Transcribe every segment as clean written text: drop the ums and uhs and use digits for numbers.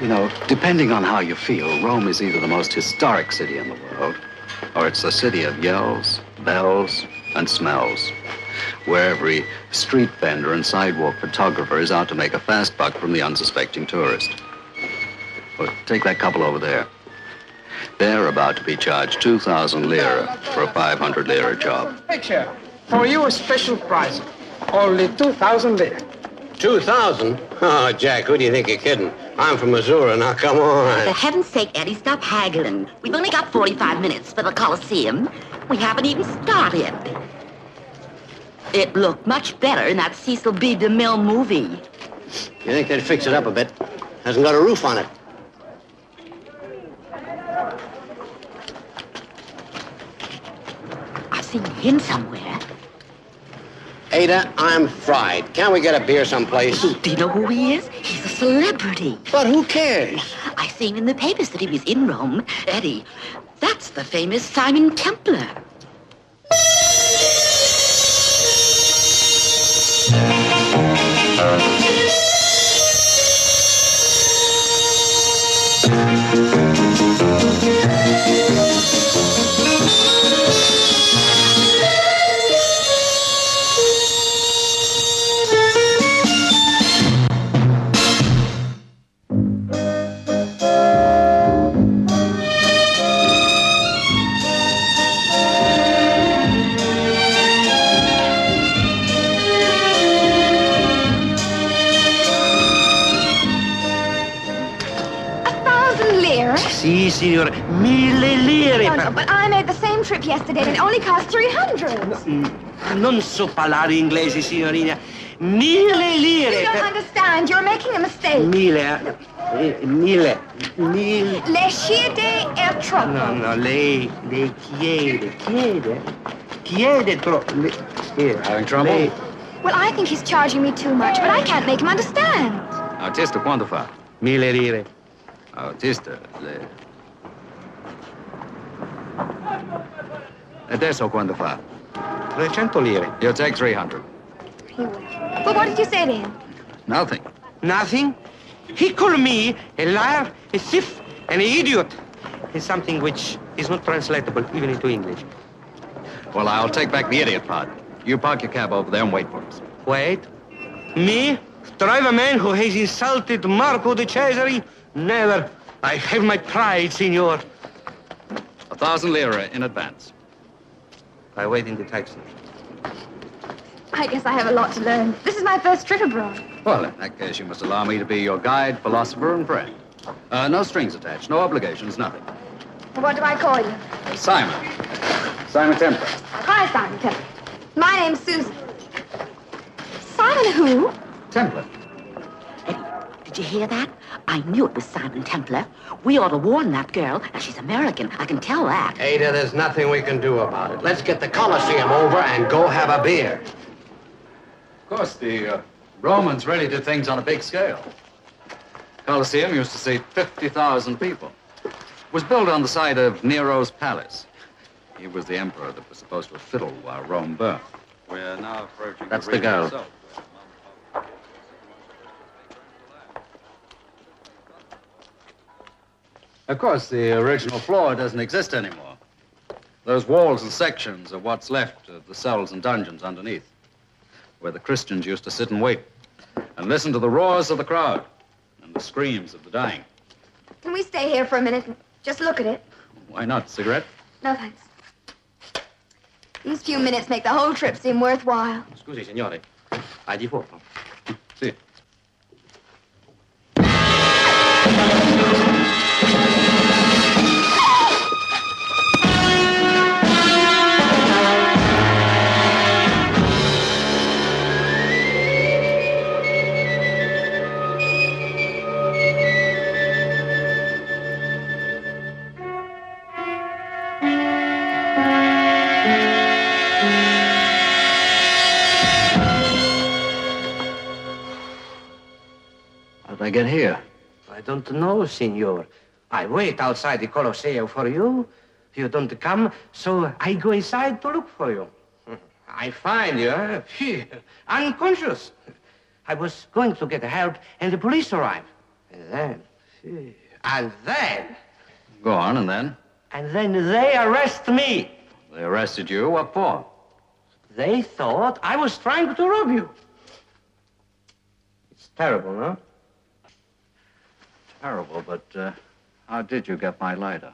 You know, depending on how you feel, Rome is either the most historic city in the world, or it's the city of yells, bells, and smells, where every street vendor and sidewalk photographer is out to make a fast buck from the unsuspecting tourist. Well, take that couple over there. They're about to be charged 2,000 lira for a 500 lira job. Picture. For you, a special price. Only 2,000 lira. 2,000? Oh, Jack, who do you think you're kidding? I'm from Missouri, now come on. For heaven's sake, Eddie, stop haggling. We've only got 45 minutes for the Coliseum. We haven't even started. It looked much better in that Cecil B. DeMille movie. You think they'd fix it up a bit? Hasn't got a roof on it. I've seen him somewhere. Ada, I'm fried. Can't we get a beer someplace? Do you know who he is? He's a celebrity. But who cares? I seen in the papers that he was in Rome. Eddie, that's the famous Simon Templar. Si, signore, 1.000 lire. Oh, no, but I made the same trip yesterday and it only cost 300. Non so parlare inglese, signorina. 1.000 lire. You don't understand. You're making a mistake. 1.000. 1.000. Le chiede è troppo. No, lei chiede troppo. Having trouble? Well, I think he's charging me too much, but I can't make him understand. Artista, quanto fa? 1.000 lire. Artista, Adesso quanto fa? 300 lire. You'll take 300. He will. But what did you say to him? Nothing. Nothing? He called me a liar, a thief, and an idiot. It's something which is not translatable even into English. Well, I'll take back the idiot part. You park your cab over there and wait for us. Wait? Me? Drive a man who has insulted Marco de Cesare? Never. I have my pride, signor. 1,000 lira in advance. I wait in the taxi. I guess I have a lot to learn. This is my first trip abroad. Well, in that case, you must allow me to be your guide, philosopher, and friend. No strings attached, no obligations, nothing. What do I call you? Simon. Simon Templar. Hi, Simon Templar. My name's Susan. Simon who? Templar. Eddie, did you hear that? I knew it was Simon Templar. We ought to warn that girl. Now, she's American. I can tell that. Ada, there's nothing we can do about it. Let's get the Coliseum over and go have a beer. Of course, the Romans really did things on a big scale. Colosseum used to seat 50,000 people. It was built on the site of Nero's palace. He was the emperor that was supposed to have fiddled while Rome burned. We're now approaching. That's the girl. Of course, the original floor doesn't exist anymore. Those walls and sections are what's left of the cells and dungeons underneath, where the Christians used to sit and wait and listen to the roars of the crowd and the screams of the dying. Can we stay here for a minute and just look at it? Why not? Cigarette? No, thanks. These few minutes make the whole trip seem worthwhile. Scusi, signore. Hai di fuoco? Sì. I get here? I don't know, signor. I wait outside the Colosseum for you. You don't come, so I go inside to look for you. I find you unconscious. I was going to get help, and the police arrived. And then, see. And then? Go on, and then? And then they arrest me. They arrested you? What for? They thought I was trying to rob you. It's terrible, no? Terrible, but how did you get my lighter?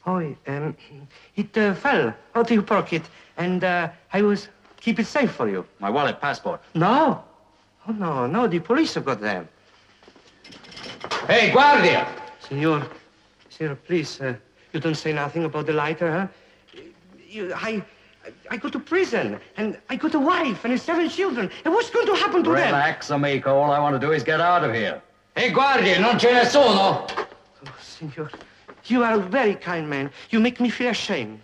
Oh, it fell out of your pocket, and I was keep it safe for you. My wallet, passport. No. Oh, no, the police have got them. Hey, Guardia! Senor, please, you don't say nothing about the lighter, huh? I go to prison, and I got a wife and 7 children, and what's going to happen to them? Relax, amico. All I want to do is get out of here. Hey, Guardia, non ce ne sono! Oh, senor, you are a very kind man. You make me feel ashamed.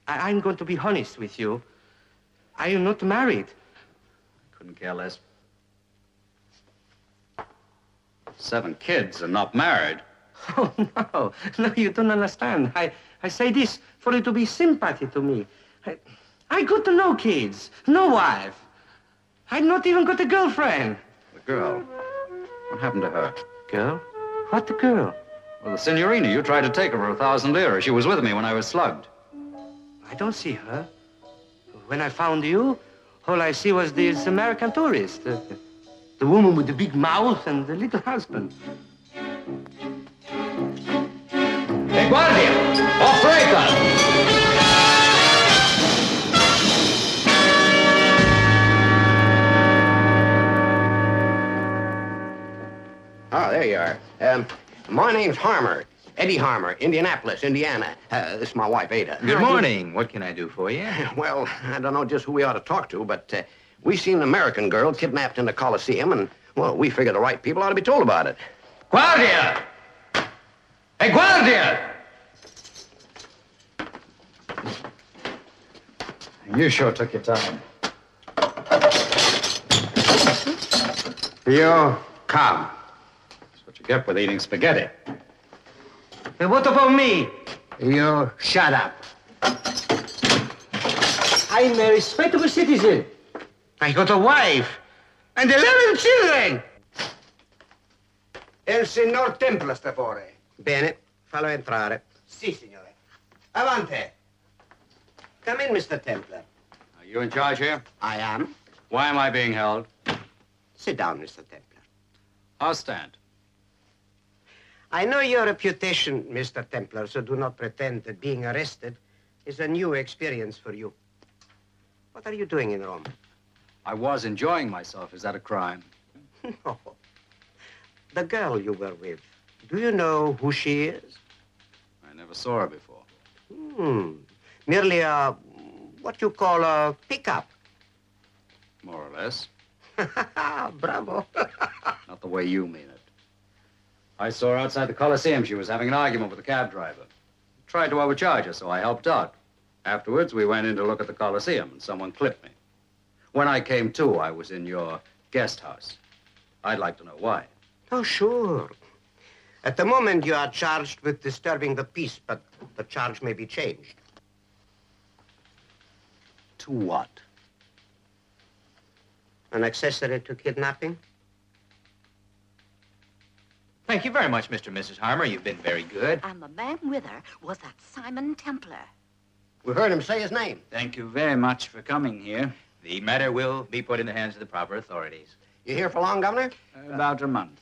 I'm going to be honest with you. I am not married. Couldn't care less. 7 kids and not married. Oh, no, you don't understand. I say this for you to be sympathy to me. I got no kids, no wife. I not even got a girlfriend. The girl? What happened to her? Girl? What girl? Well, the signorina, you tried to take her for 1,000 lira. She was with me when I was slugged. I don't see her. When I found you, all I see was this American tourist. The woman with the big mouth and the little husband. Hey, Guardia! Operator! Oh, there you are. My name's Harmer. Eddie Harmer, Indianapolis, Indiana. This is my wife, Ada. Good morning. What can I do for you? Well, I don't know just who we ought to talk to, but we seen an American girl kidnapped in the Coliseum, and, well, we figure the right people ought to be told about it. Guardia! Hey, Guardia! You sure took your time. You come. That's what you get with eating spaghetti. And what about me? You shut up. I'm a respectable citizen. I got a wife and 11 children. Il signor Templar sta fuori. Bene, fallo entrare. Si, signore. Avante. Come in, Mr. Templar. Are you in charge here? I am. Why am I being held? Sit down, Mr. Templar. I'll stand. I know your reputation, Mr. Templar, so do not pretend that being arrested is a new experience for you. What are you doing in Rome? I was enjoying myself. Is that a crime? No. The girl you were with, do you know who she is? I never saw her before. Merely a, what you call a pickup. More or less. Bravo. Not the way you mean it. I saw her outside the Coliseum. She was having an argument with the cab driver. Tried to overcharge her, so I helped out. Afterwards, we went in to look at the Coliseum, and someone clipped me. When I came to, I was in your guest house. I'd like to know why. Oh, sure. At the moment, you are charged with disturbing the peace, but the charge may be changed. To what? An accessory to kidnapping? Thank you very much, Mr. and Mrs. Harmer. You've been very good. And the man with her was that Simon Templar. We heard him say his name. Thank you very much for coming here. The matter will be put in the hands of the proper authorities. You here for long, Governor? About a month.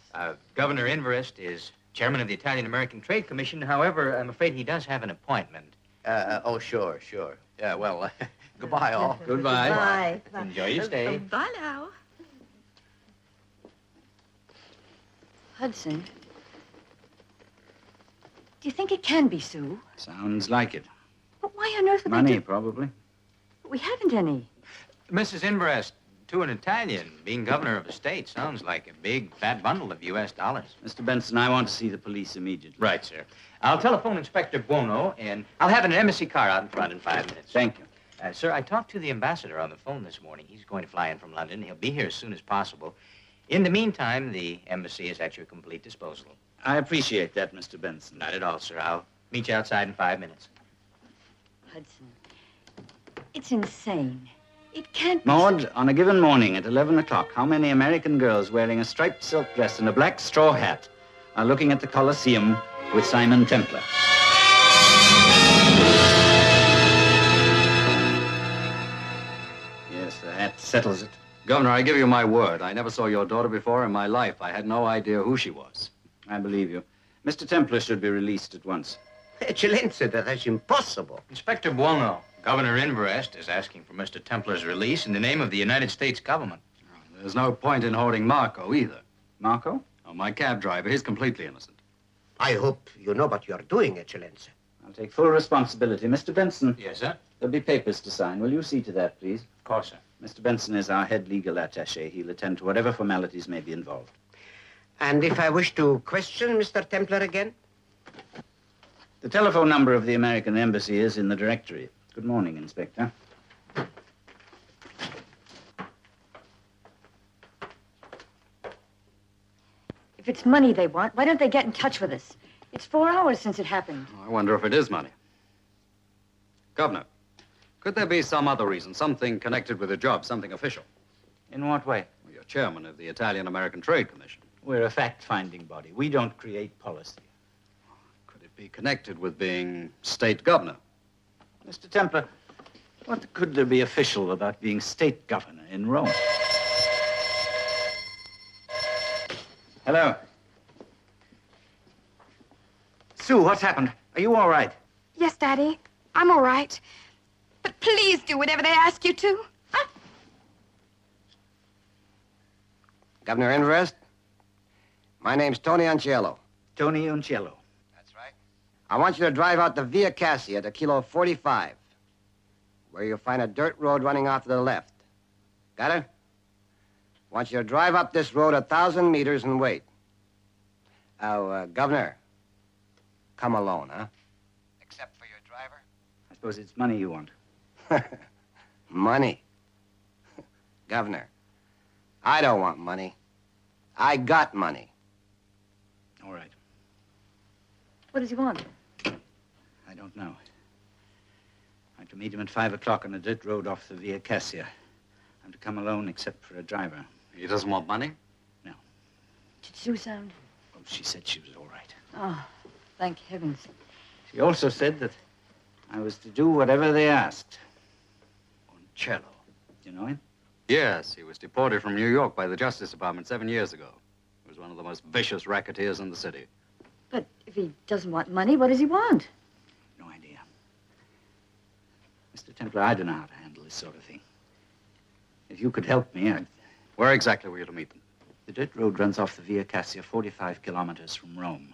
Governor Inverest is chairman of the Italian-American Trade Commission. However, I'm afraid he does have an appointment. Oh, sure. Yeah, well, goodbye, all. Goodbye. Bye. Enjoy your stay. Bye now. Hudson, do you think it can be Sue? Sounds like it. But why on earth would Money, they do... probably. We haven't any. Mrs. Inverest, to an Italian, being governor of a state sounds like a big, fat bundle of U.S. dollars. Mr. Benson, I want to see the police immediately. Right, sir. I'll telephone Inspector Buono, and I'll have an embassy car out in front in 5 minutes. Thank you. Sir, I talked to the ambassador on the phone this morning. He's going to fly in from London. He'll be here as soon as possible. In the meantime, the embassy is at your complete disposal. I appreciate that, Mr. Benson. Not at all, sir. I'll meet you outside in 5 minutes. Hudson, it's insane. It can't be... Maud, on a given morning at 11 o'clock, how many American girls wearing a striped silk dress and a black straw hat are looking at the Colosseum with Simon Templar. Yes, that settles it. Governor, I give you my word. I never saw your daughter before in my life. I had no idea who she was. I believe you. Mr. Templar should be released at once. Excellenza, that is impossible. Inspector Buono, Governor Inverest is asking for Mr. Templar's release in the name of the United States government. There's no point in holding Marco either. Marco? Oh, my cab driver, he's completely innocent. I hope you know what you're doing, Excellenza. I'll take full responsibility. Mr. Benson. Yes, sir? There'll be papers to sign. Will you see to that, please? Of course, sir. Mr. Benson is our head legal attaché. He'll attend to whatever formalities may be involved. And if I wish to question Mr. Templar again? The telephone number of the American embassy is in the directory. Good morning, Inspector. If it's money they want, why don't they get in touch with us? It's 4 hours since it happened. I wonder if it is money. Governor, could there be some other reason, something connected with the job, something official? In what way? Well, you're chairman of the Italian-American Trade Commission. We're a fact-finding body. We don't create policy. Could it be connected with being state governor? Mr. Templar, what could there be official about being state governor in Rome? Hello. Sue, what's happened? Are you all right? Yes, Daddy. I'm all right. But please do whatever they ask you to. Governor Inverest, my name's Tony Anciello. Tony Unciello. That's right. I want you to drive out the Via Cassia to Kilo 45, where you'll find a dirt road running off to the left. Got it? I want you to drive up this road 1,000 meters and wait. Governor, come alone, huh? Except for your driver? I suppose it's money you want. Money? Governor, I don't want money. I got money. All right. What does he want? I don't know. I'm to meet him at 5 o'clock on a dirt road off the Via Cassia. I'm to come alone except for a driver. He doesn't want money? No. Did Sue sound? Oh, she said she was all right. Oh, thank heavens. She also said that I was to do whatever they asked. Cello. You know him? Yes, he was deported from New York by the Justice Department 7 years ago. He was one of the most vicious racketeers in the city. But if he doesn't want money, what does he want? No idea. Mr. Templar, I don't know how to handle this sort of thing. If you could help me, I'd... Where exactly were you to meet them? The dirt road runs off the Via Cassia 45 kilometers from Rome.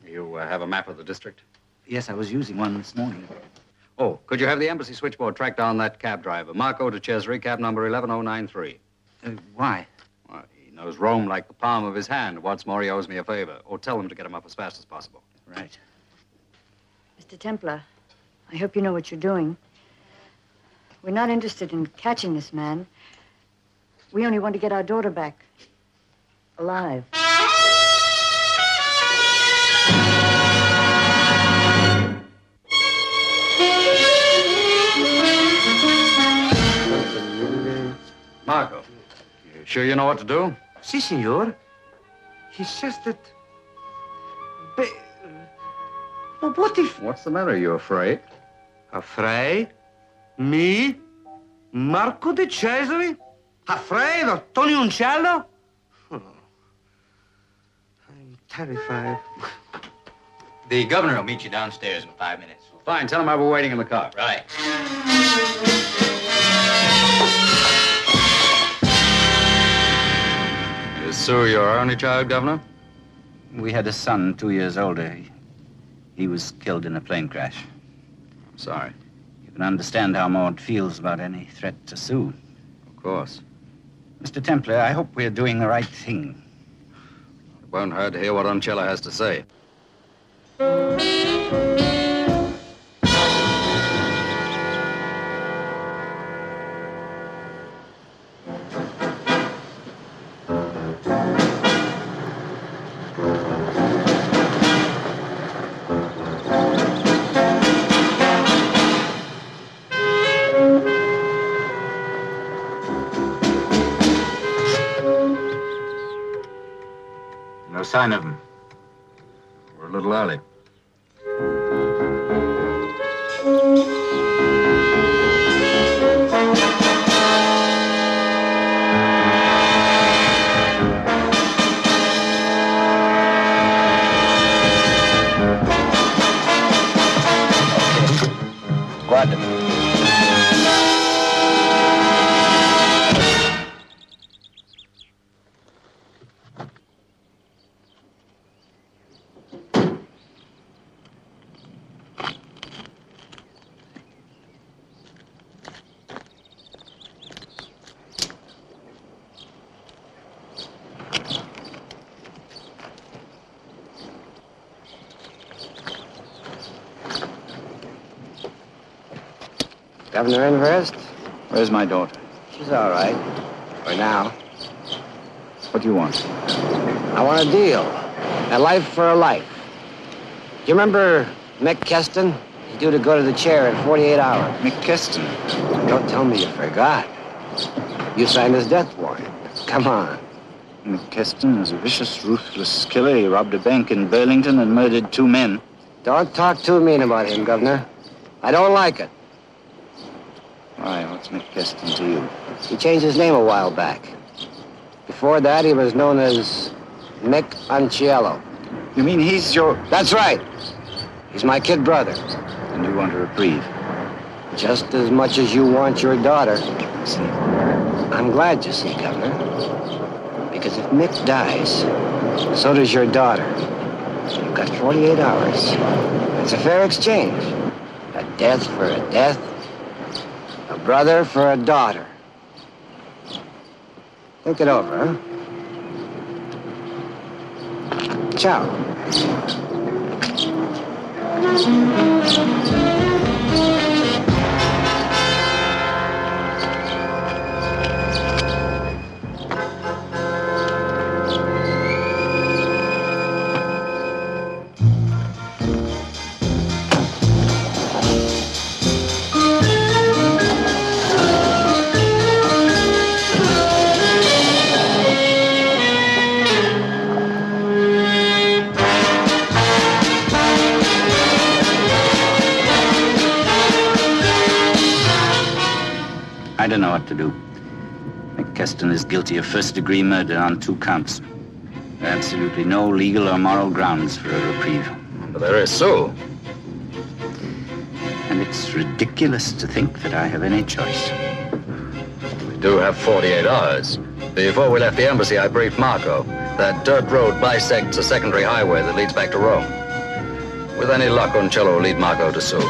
You have a map of the district? Yes, I was using one this morning. Oh, could you have the embassy switchboard track down that cab driver, Marco de Cesare, cab number 11093? Why? Well, he knows Rome like the palm of his hand. What's more, he owes me a favor. Or tell him to get him up as fast as possible. Right. Mr. Templar, I hope you know what you're doing. We're not interested in catching this man. We only want to get our daughter back. Alive. Marco, you sure you know what to do? Si, signor. He says that... But what if... What's the matter? Are you afraid? Afraid? Me? Marco de Cesare? Afraid of Tony Unciello? Oh, I'm terrified. The governor will meet you downstairs in 5 minutes. Fine, tell him I were waiting in the car. Right. Is Sue your only child, Governor? We had a son 2 years older. He was killed in a plane crash. I'm sorry. You can understand how Maud feels about any threat to Sue. Of course. Mr. Templar, I hope we're doing the right thing. It won't hurt to hear what Unciello has to say. No sign of him. We're a little early. Guarda. Governor Inverst? Where's my daughter? She's all right. For now. What do you want? I want a deal. A life for a life. Do you remember Mick Keston? He's due to go to the chair in 48 hours. Mick Keston? Don't tell me you forgot. You signed his death warrant. Come on. Mick Keston is a vicious, ruthless killer. He robbed a bank in Burlington and murdered 2 men. Don't talk too mean about him, Governor. I don't like it. Why, what's Mick Keston to you? He changed his name a while back. Before that, he was known as Mick Anciello. You mean he's your... That's right. He's my kid brother. And you want a reprieve? Just as much as you want your daughter. See? I'm glad you see, Governor. Because if Mick dies, so does your daughter. You've got 48 hours. It's a fair exchange. A death for a death. A brother for a daughter. Think it over, huh? Ciao. I don't know what to do. Mick Keston is guilty of first-degree murder on 2 counts. There are absolutely no legal or moral grounds for a reprieve. But there is so. And it's ridiculous to think that I have any choice. We do have 48 hours. Before we left the embassy, I briefed Marco. That dirt road bisects a secondary highway that leads back to Rome. With any luck, Uncello will lead Marco to Sue.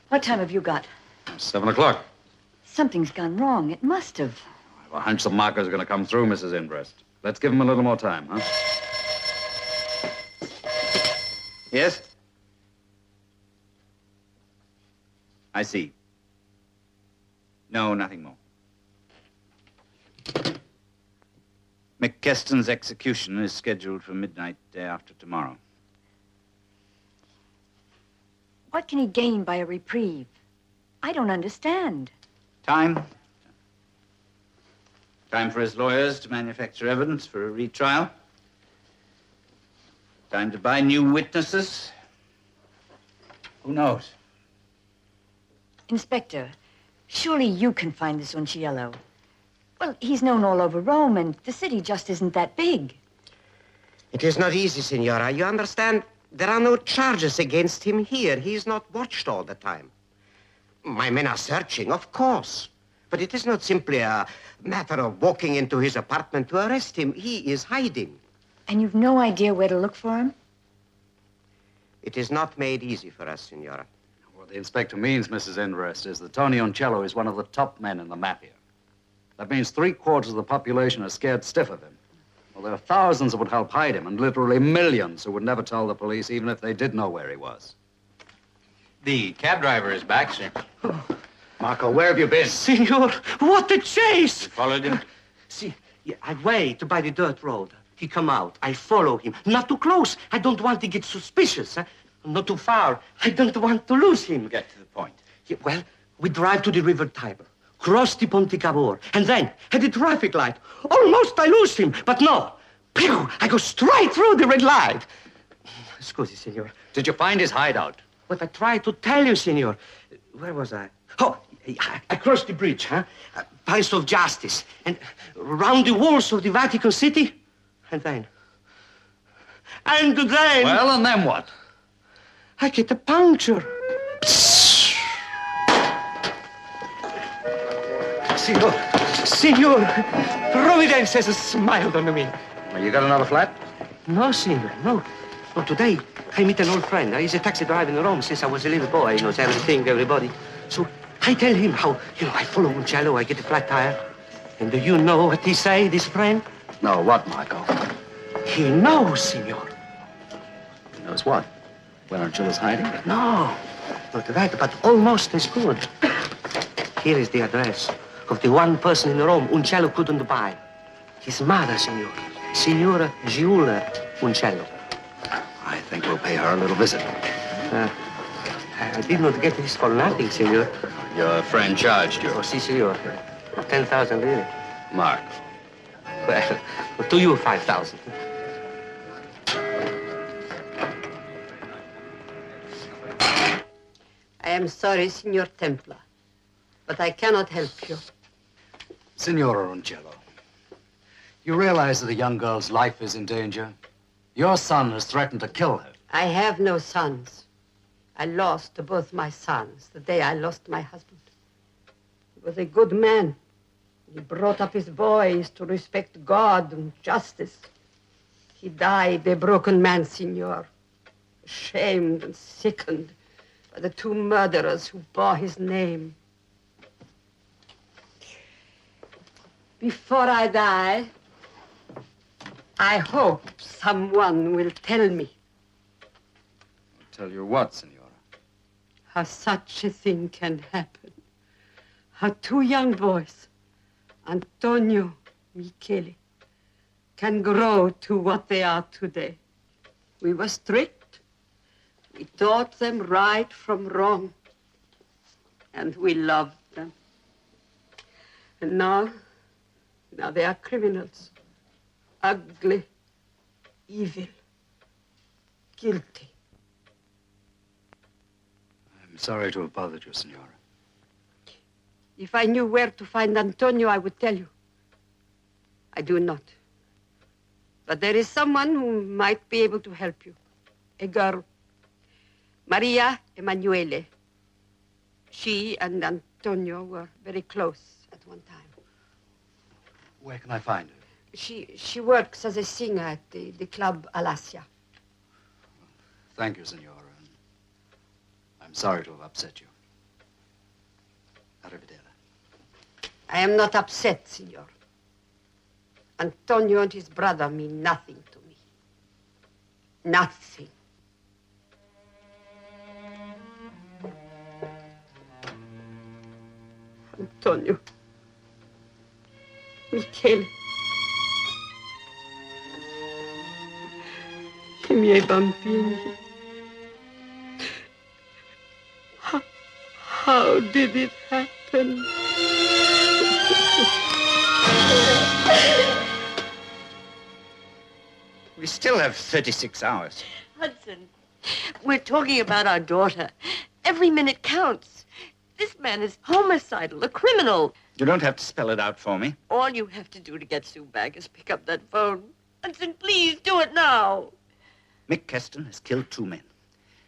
What time have you got? 7 o'clock. Something's gone wrong. It must have. I have a hunch the marker's going to come through, Mrs. Inverst. Let's give him a little more time, huh? Yes? I see. No, nothing more. Mick Keston's execution is scheduled for midnight day after tomorrow. What can he gain by a reprieve? I don't understand. Time. Time for his lawyers to manufacture evidence for a retrial. Time to buy new witnesses. Who knows? Inspector, surely you can find this Unciello. Well, he's known all over Rome, and the city just isn't that big. It is not easy, Signora. You understand? There are no charges against him here. He is not watched all the time. My men are searching, of course. But it is not simply a matter of walking into his apartment to arrest him. He is hiding. And you've no idea where to look for him? It is not made easy for us, Signora. What the inspector means, Mrs. Inverest, is that Tony Oncello is one of the top men in the mafia. That means 3/4 of the population are scared stiff of him. Well, there are thousands who would help hide him, and literally millions who would never tell the police, even if they did know where he was. The cab driver is back, sir. Marco, where have you been? Senor, what a chase! You followed him? See, I wait by the dirt road. He come out. I follow him. Not too close. I don't want to get suspicious. Not too far. I don't want to lose him. Get to the point. Yeah, well, we drive to the River Tiber, cross the Ponte Cavour, and then, at the traffic light, almost I lose him, but no. Pew! I go straight through the red light. Scusi, signor. Did you find his hideout? What I tried to tell you, signor. Where was I? Oh, I crossed the bridge, Palace of Justice, and round the walls of the Vatican City, and then... Well, and then what? I get a puncture. Signor, Providence has smiled on me. Well, you got another flat? No, signor, no. No, today I meet an old friend. He's a taxi driver in Rome since I was a little boy. He knows everything, everybody. So I tell him how, I follow Oncello, I get a flat tire. And do you know what he say, this friend? No, what, Marco? He knows, signor. He knows what? Where Oncello's hiding? No, not that, but almost as good. Here is the address of the one person in Rome Oncello couldn't buy. His mother, signor. Signora Giulia Oncello. I think we'll pay her a little visit. I did not get this for nothing, signor. Your friend charged you. Oh, si, signor. 10,000 lire. Marco. Well, to you, 5,000. I am sorry, Signor Templar, but I cannot help you. Signora Oncello, you realize that a young girl's life is in danger? Your son has threatened to kill her. I have no sons. I lost both my sons the day I lost my husband. He was a good man. He brought up his boys to respect God and justice. He died a broken man, Signor, ashamed and sickened by the two murderers who bore his name. Before I die, I hope someone will tell me. Tell you what, Signora? How such a thing can happen. How two young boys, Antonio, Michele, can grow to what they are today. We were strict. We taught them right from wrong. And we loved them. And now they are criminals. Ugly, evil, guilty. I'm sorry to have bothered you, Signora. If I knew where to find Antonio, I would tell you. I do not. But there is someone who might be able to help you. A girl. Maria Emanuele. She and Antonio were very close at one time. Where can I find her? She works as a singer at the club Alasia. Thank you, Signora. I'm sorry to have upset you. Arrivederci. I am not upset, Signor. Antonio and his brother mean nothing to me. Nothing. Antonio. Michele. I miei bambini. How did it happen? We still have 36 hours. Hudson, we're talking about our daughter. Every minute counts. This man is homicidal, a criminal. You don't have to spell it out for me. All you have to do to get Sue back is pick up that phone. Hudson, please do it now. Mick Keston has killed 2 men.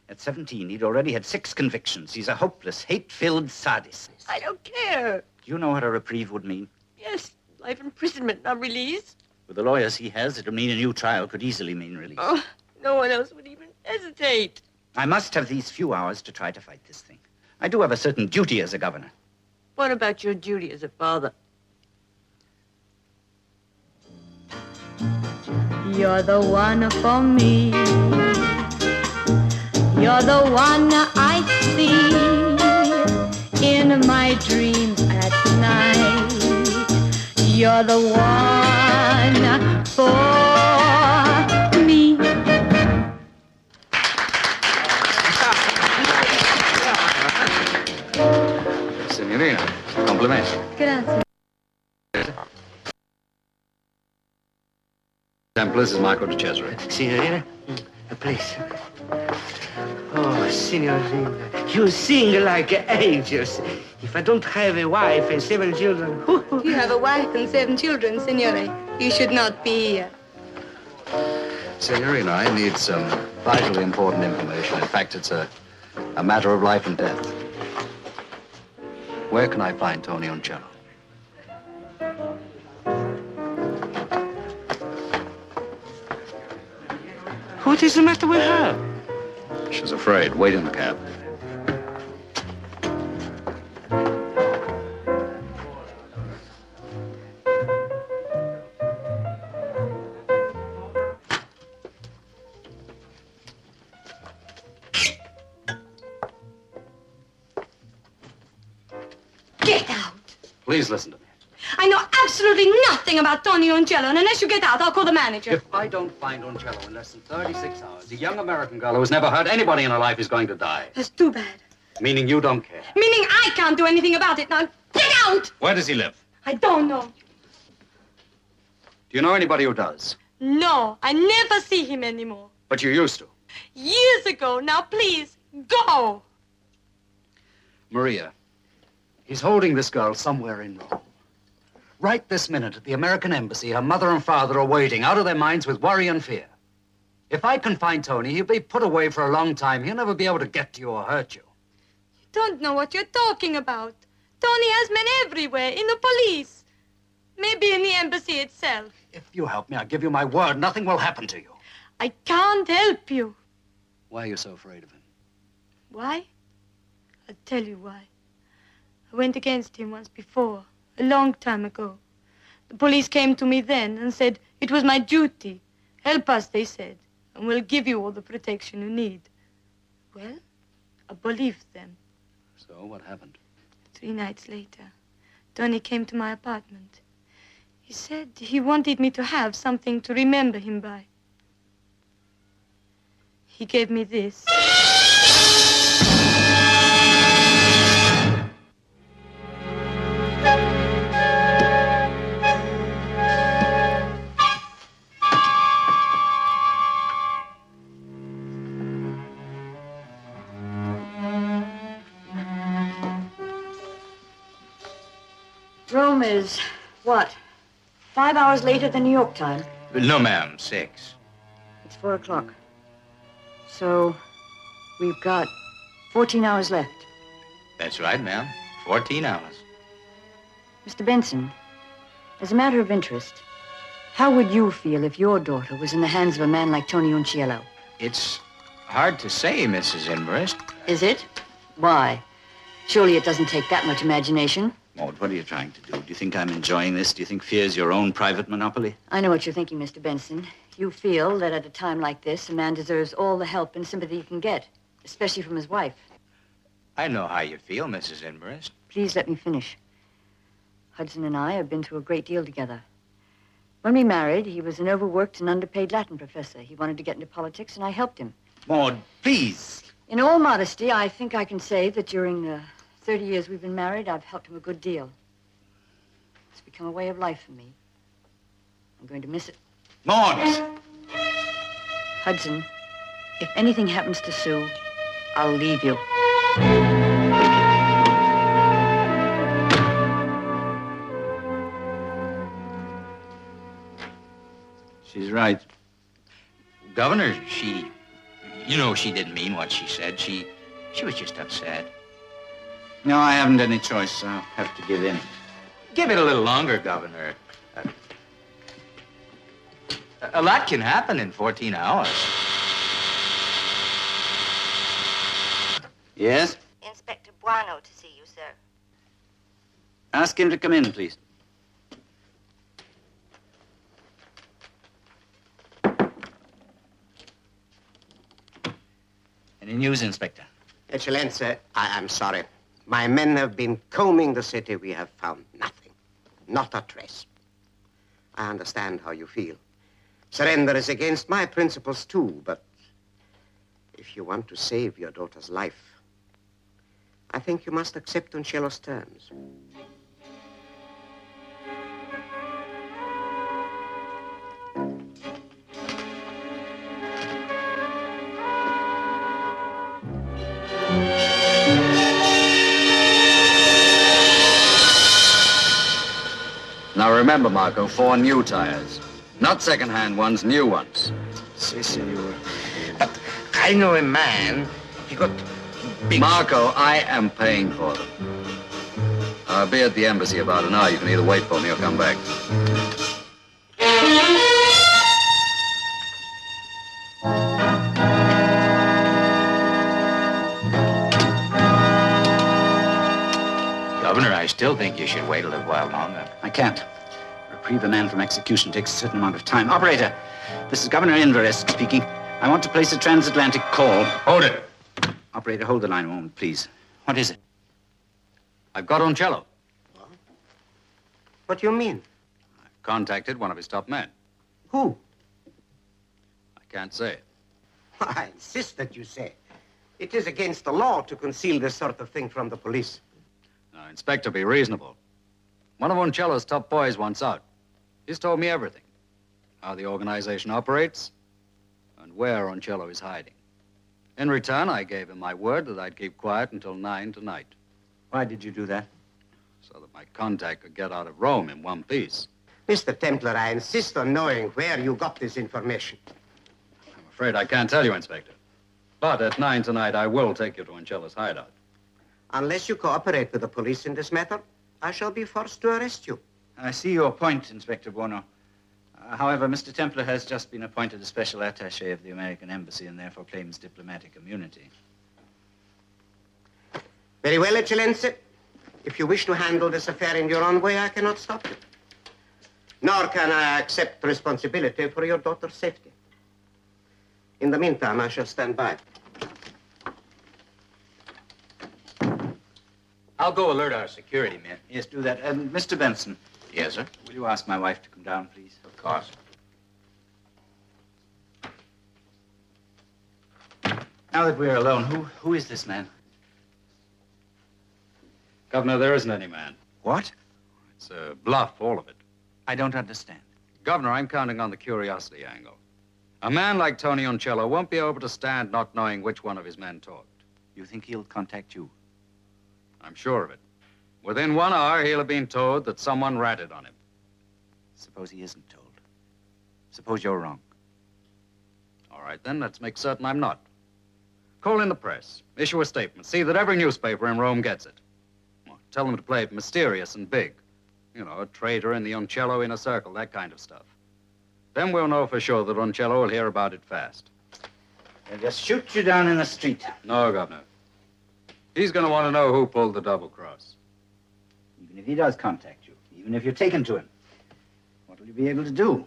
At 17, he'd already had 6 convictions. He's a hopeless, hate-filled sadist. I don't care. Do you know what a reprieve would mean? Yes, life imprisonment, not release. With the lawyers he has, it'll mean a new trial could easily mean release. Oh, no one else would even hesitate. I must have these few hours to try to fight this thing. I do have a certain duty as a governor. What about your duty as a father? You're the one for me. You're the one I see in my dreams at night. You're the one for me. Signorina, complimenti. Grazie. This is Marco de Cesare. Signorina, please. Oh, Signorina, you sing like angels. If I don't have a wife and 7 children, You have a wife and 7 children, Signore. You should not be here. Signorina, I need some vitally important information. In fact, it's a matter of life and death. Where can I find Tony Oncello? what is the matter with her? She's afraid. Wait in the cab. Get out. Please listen to me. I know absolutely nothing about Tony Oncello, and unless you get out, I'll call the manager. If I don't find Oncello in less than 36 hours, a young American girl who has never hurt anybody in her life is going to die. That's too bad. Meaning you don't care. Meaning I can't do anything about it. Now, get out! Where does he live? I don't know. Do you know anybody who does? No, I never see him anymore. But you used to. Years ago. Now, please, go! Maria, he's holding this girl somewhere in Rome. Right this minute at the American embassy, her mother and father are waiting, out of their minds with worry and fear. If I can find Tony, he'll be put away for a long time. He'll never be able to get to you or hurt you. You don't know what you're talking about. Tony has men everywhere, in the police. Maybe in the embassy itself. If you help me, I give you my word, nothing will happen to you. I can't help you. Why are you so afraid of him? Why? I'll tell you why. I went against him once before, a long time ago. The police came to me then and said it was my duty. Help us, they said, and we'll give you all the protection you need. Well, I believed them. So what happened? 3 nights later, Tony came to my apartment. He said he wanted me to have something to remember him by. He gave me this. Rome is, what, 5 hours later than New York time? No, ma'am, 6. It's 4 o'clock. So, we've got 14 hours left. That's right, ma'am. 14 hours. Mr. Benson, as a matter of interest, how would you feel if your daughter was in the hands of a man like Tony Oncello? It's hard to say, Mrs. Inverst. Is it? Why? Surely it doesn't take that much imagination. Maud, what are you trying to do? Do you think I'm enjoying this? Do you think fear's your own private monopoly? I know what you're thinking, Mr. Benson. You feel that at a time like this, a man deserves all the help and sympathy he can get, especially from his wife. I know how you feel, Mrs. Inverst. Please let me finish. Hudson and I have been through a great deal together. When we married, he was an overworked and underpaid Latin professor. He wanted to get into politics, and I helped him. Maud, please. In all modesty, I think I can say that during the 30 years we've been married, I've helped him a good deal. It's become a way of life for me. I'm going to miss it. Maud! Hudson, if anything happens to Sue, I'll leave you. She's right. Governor, you know she didn't mean what she said. She was just upset. No, I haven't any choice. I'll have to give in. Give it a little longer, Governor. A lot can happen in 14 hours. Yes? Inspector Buono to see you, sir. Ask him to come in, please. Any news, Inspector? Excellenza, I am sorry. My men have been combing the city. We have found nothing. Not a trace. I understand how you feel. Surrender is against my principles, too, but if you want to save your daughter's life, I think you must accept Uncello's terms. Now remember, Marco, 4 new tires. Not second-hand ones, new ones. Si, senor. But I know a man, he got big... Marco, I am paying for them. I'll be at the embassy about an hour. You can either wait for me or come back. Governor, I still think you should wait a little while longer. I can't. Reprieve a man from execution takes a certain amount of time. Operator, this is Governor Inverest speaking. I want to place a transatlantic call. Hold it. Operator, hold the line a moment, please. What is it? I've got Uncello. What do you mean? I've contacted one of his top men. Who? I can't say it. I insist that you say. It is against the law to conceal this sort of thing from the police. Now, Inspector, be reasonable. One of Uncello's top boys wants out. He's told me everything. How the organization operates and where Uncello is hiding. In return, I gave him my word that I'd keep quiet until 9 tonight. Why did you do that? So that my contact could get out of Rome in one piece. Mr. Templar, I insist on knowing where you got this information. I'm afraid I can't tell you, Inspector. But at 9 tonight, I will take you to Uncello's hideout. Unless you cooperate with the police in this matter, I shall be forced to arrest you. I see your point, Inspector Buono. However, Mr. Templar has just been appointed a special attaché of the American embassy and therefore claims diplomatic immunity. Very well, Excellency. If you wish to handle this affair in your own way, I cannot stop you. Nor can I accept responsibility for your daughter's safety. In the meantime, I shall stand by. I'll go alert our security men. Yes, do that. And Mr. Benson. Yes, sir? Will you ask my wife to come down, please? Of course. Now that we're alone, who is this man? Governor, there isn't any man. What? It's a bluff, all of it. I don't understand. Governor, I'm counting on the curiosity angle. A man like Tony Uncello won't be able to stand not knowing which one of his men talked. You think he'll contact you? I'm sure of it. Within 1 hour, he'll have been told that someone ratted on him. Suppose he isn't told. Suppose you're wrong. All right, then, let's make certain I'm not. Call in the press, issue a statement, see that every newspaper in Rome gets it. Well, tell them to play it mysterious and big. You know, a traitor in the Uncello inner circle, that kind of stuff. Then we'll know for sure that Uncello will hear about it fast. They'll just shoot you down in the street. No, Governor. He's going to want to know who pulled the double cross. Even if he does contact you, even if you're taken to him, what will you be able to do?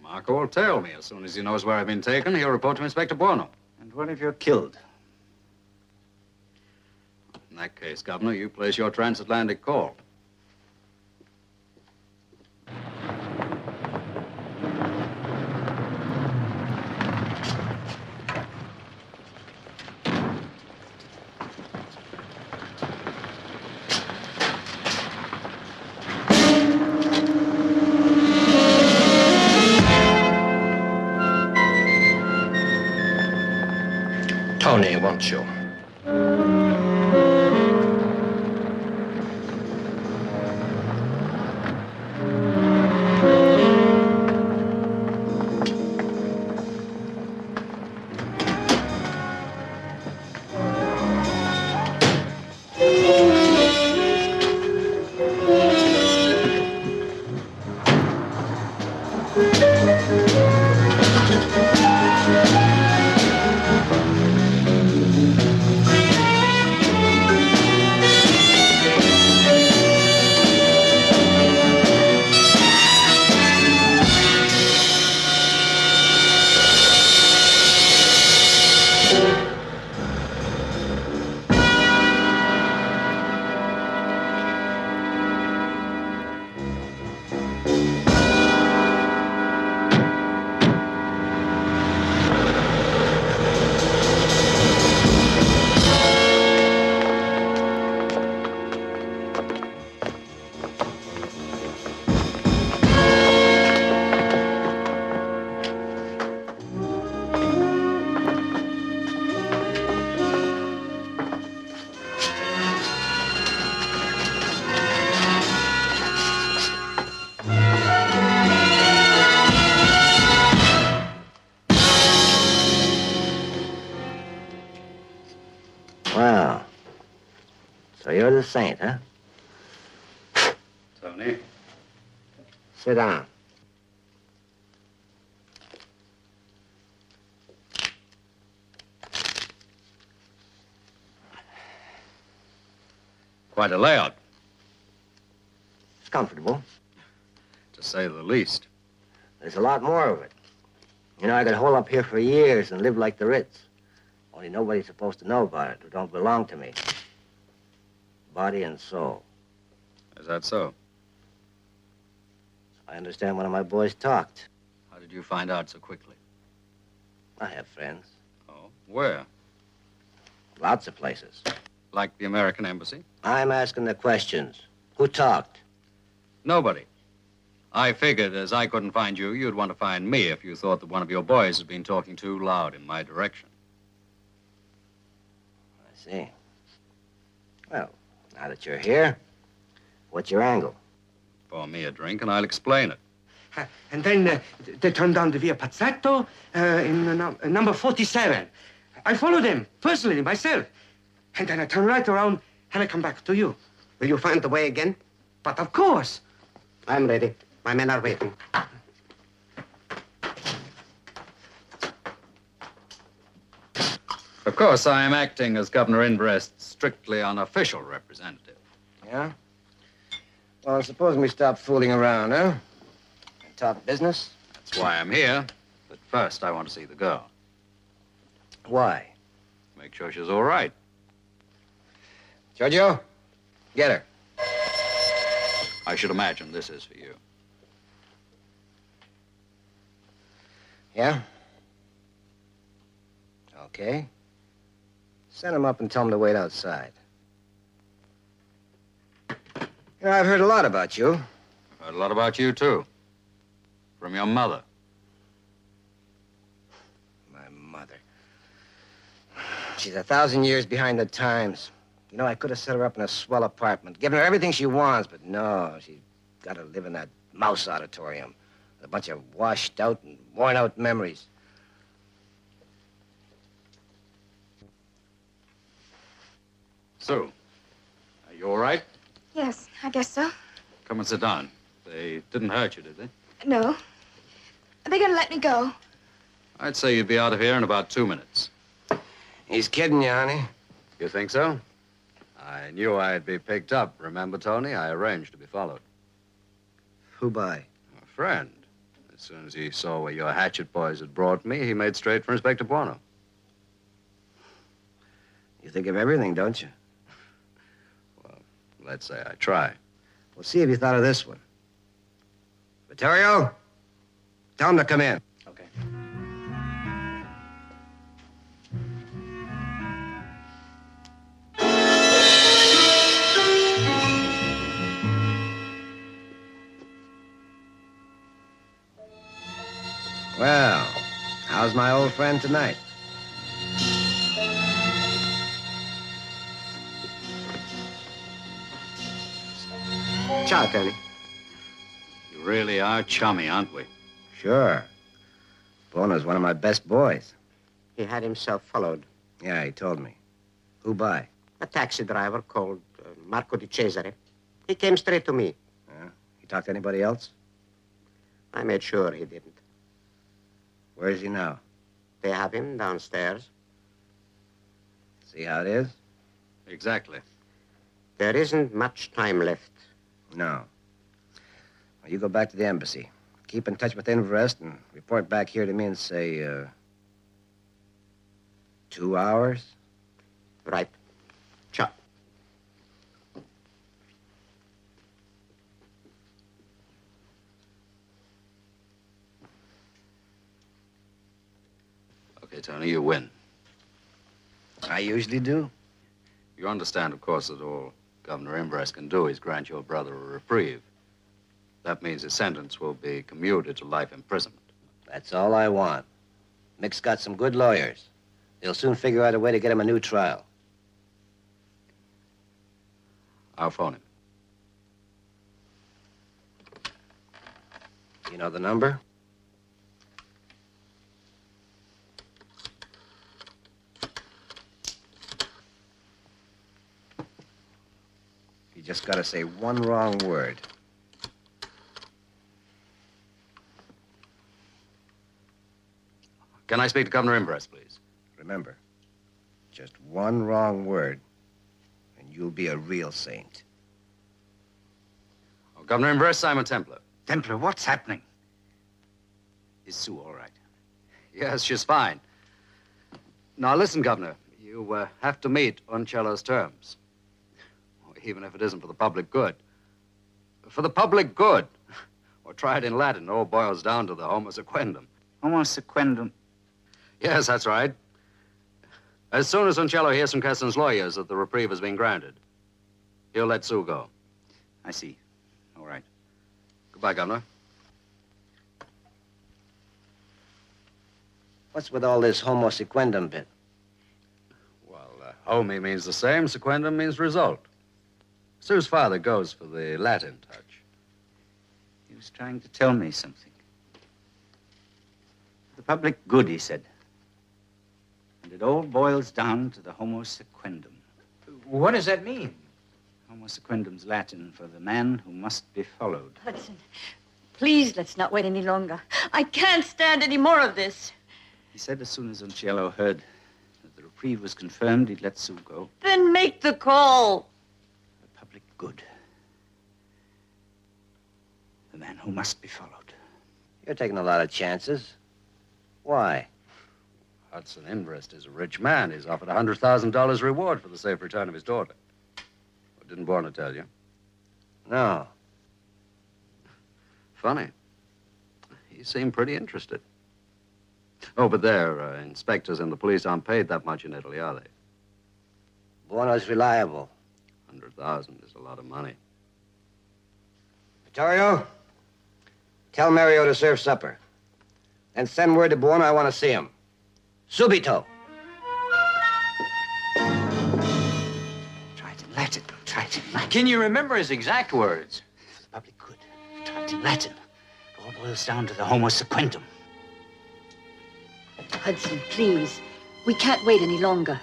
Marco will tell me as soon as he knows where I've been taken. He'll report to Inspector Buono. And what if you're killed? In that case, Governor, you place your transatlantic call. Tony wants you. So you're the saint, huh? Tony. Sit down. Quite a layout, It's comfortable. to say the least. There's a lot more of it. You know, I could hole up here for years and live like the Ritz. Only nobody's supposed to know about it who don't belong to me. Body and soul. Is that so? I understand one of my boys talked. How did you find out so quickly? I have friends. Oh, where? Lots of places. Like the American embassy? I'm asking the questions. Who talked? Nobody. I figured as I couldn't find you, you'd want to find me if you thought that one of your boys had been talking too loud in my direction. I see. Well, now that you're here, what's your angle? Pour me a drink and I'll explain it. And then they turned down the Via Pazzetto in number 47. I followed them personally, myself. And then I turn right around and I come back to you. Will you find the way again? But of course. I'm ready. My men are waiting. Of course, I am acting as Governor Inbrest's strictly unofficial representative. Yeah? Well, suppose we stop fooling around, huh? And talk business? That's why I'm here. But first, I want to see the girl. Why? Make sure she's all right. Giorgio, get her. I should imagine this is for you. Yeah? Okay. Send him up and tell him to wait outside. You know, I've heard a lot about you. I've heard a lot about you, too. From your mother. My mother. She's 1,000 years behind the times. You know, I could have set her up in a swell apartment, given her everything she wants, but no, she's got to live in that mouse auditorium. A bunch of washed out and worn out memories. Sue, are you all right? Yes, I guess so. Come and sit down. They didn't hurt you, did they? No. Are they gonna let me go? I'd say you'd be out of here in about 2 minutes. He's kidding you, honey. You think so? I knew I'd be picked up. Remember, Tony? I arranged to be followed. Who by? A friend. As soon as he saw where your hatchet boys had brought me, he made straight for Inspector Buono. You think of everything, don't you? Well, let's say I try. We'll see if you thought of this one. Vittorio, tell him to come in. Okay. Well, how's my old friend tonight? Ciao, Tony. You really are chummy, aren't we? Sure. Buono's one of my best boys. He had himself followed. Yeah, he told me. Who by? A taxi driver called Marco di Cesare. He came straight to me. Yeah? He talked to anybody else? I made sure he didn't. Where is he now? They have him downstairs. See how it is? Exactly. There isn't much time left. No. Well, you go back to the embassy. Keep in touch with Invrest and report back here to me in, say, 2 hours? Right. Ciao. Okay, Tony, you win. I usually do. You understand, of course, that all Governor Inbrest can do is grant your brother a reprieve. That means his sentence will be commuted to life imprisonment. That's all I want. Mick's got some good lawyers. They'll soon figure out a way to get him a new trial. I'll phone him. You know the number? just got to say one wrong word. Can I speak to Governor Imbress, please? Remember, just one wrong word, and you'll be a real saint. Oh, Governor Imbress, Simon Templar. Templar, what's happening? Is Sue all right? Yes, she's fine. Now, listen, Governor. You have to meet Uncello's terms. Even if it isn't for the public good. For the public good. Or try it in Latin. It all boils down to the homo sequendum. Homo sequendum? Yes, that's right. As soon as Uncello hears from Keston's lawyers that the reprieve has been granted, he'll let Sue go. I see. All right. Goodbye, Governor. What's with all this homo sequendum bit? Well, homie means the same. Sequendum means result. Sue's father goes for the Latin touch. He was trying to tell me something. The public good, he said. And it all boils down to the homo sequendum. What does that mean? Homo sequendum's Latin for the man who must be followed. Hudson, please, let's not wait any longer. I can't stand any more of this. He said as soon as Uncello heard that the reprieve was confirmed, he'd let Sue go. Then make the call. The public good. The man who must be followed. You're taking a lot of chances. Why? Hudson Inbrest is a rich man. He's offered $100,000 reward for the safe return of his daughter. Well, didn't Warner tell you? No. Funny. He seemed pretty interested. Oh, but their inspectors and the police aren't paid that much in Italy, are they? Buono's reliable. 100,000 is a lot of money. Vittorio, tell Mario to serve supper. Then send word to Buono I want to see him. Subito. Try it in Latin. Try it in Latin. Can you remember his exact words? For the public good. Try it in Latin. It all boils down to the homo sequendum. Hudson, please. We can't wait any longer.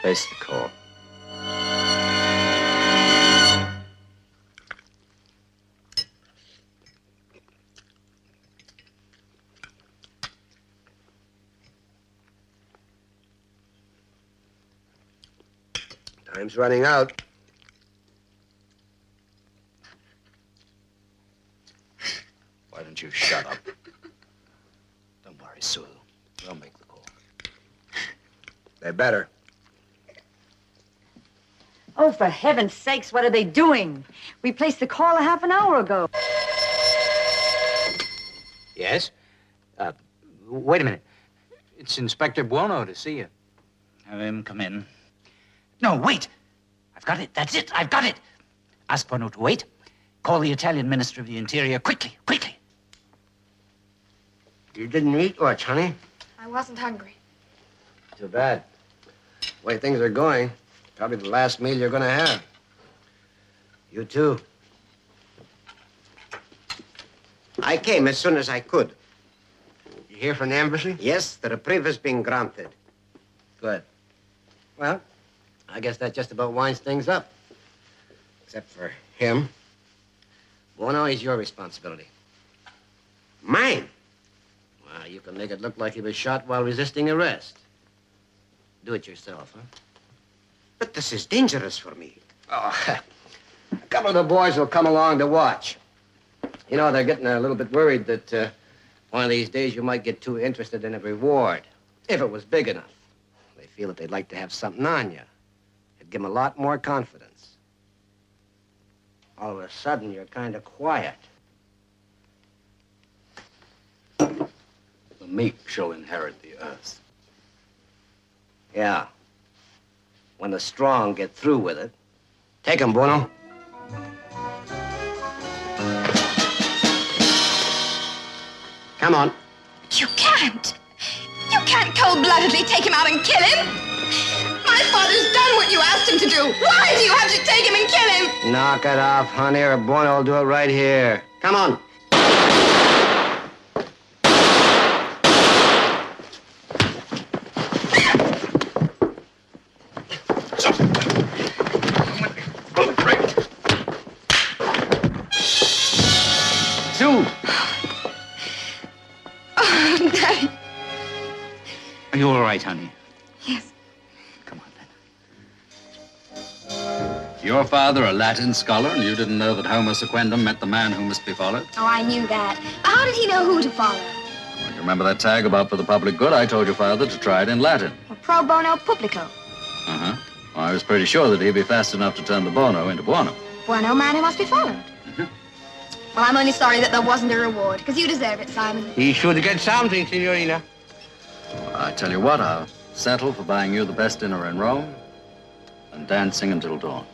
Place the call. Time's running out. Why don't you shut up? Don't worry, Sue. They'll make the call. They better. Oh, for heaven's sakes, what are they doing? We placed the call a half an hour ago. Yes? Wait a minute. It's Inspector Buono to see you. Have him come in. No, wait! I've got it. That's it. I've got it. Ask Buono to wait. Call the Italian Minister of the Interior quickly, quickly. You didn't eat much, honey? I wasn't hungry. Too bad. The way things are going, probably the last meal you're going to have. You too. I came as soon as I could. You hear from the embassy? Yes, the reprieve has been granted. Good. Well, I guess that just about winds things up. Except for him. Buono is your responsibility. Mine? Well, you can make it look like he was shot while resisting arrest. Do it yourself, huh? But this is dangerous for me. Oh, a couple of the boys will come along to watch. You know, they're getting a little bit worried that one of these days you might get too interested in a reward, if it was big enough. They feel that they'd like to have something on you. It'd give them a lot more confidence. All of a sudden, you're kind of quiet. The meek shall inherit the earth. Yeah. When the strong get through with it. Take 'em, Buono. Come on. You can't. You can't cold-bloodedly take him out and kill him. My father's done what you asked him to do. Why do you have to take him and kill him? Knock it off, honey, or Buono will do it right here. Come on. Sue! Oh, Daddy. Are you all right, honey? Yes. Come on, then. Your father a Latin scholar, and you didn't know that homo sequendum meant the man who must be followed? Oh, I knew that. But how did he know who to follow? Well, you remember that tag about for the public good? I told your father to try it in Latin. Well, pro bono publico. Uh-huh. Well, I was pretty sure that he'd be fast enough to turn the bono into buono. Bueno, man who must be followed. Well, I'm only sorry that there wasn't a reward, because you deserve it, Simon. He should get something, Signorina. Well, I tell you what, I'll settle for buying you the best dinner in Rome and dancing until dawn.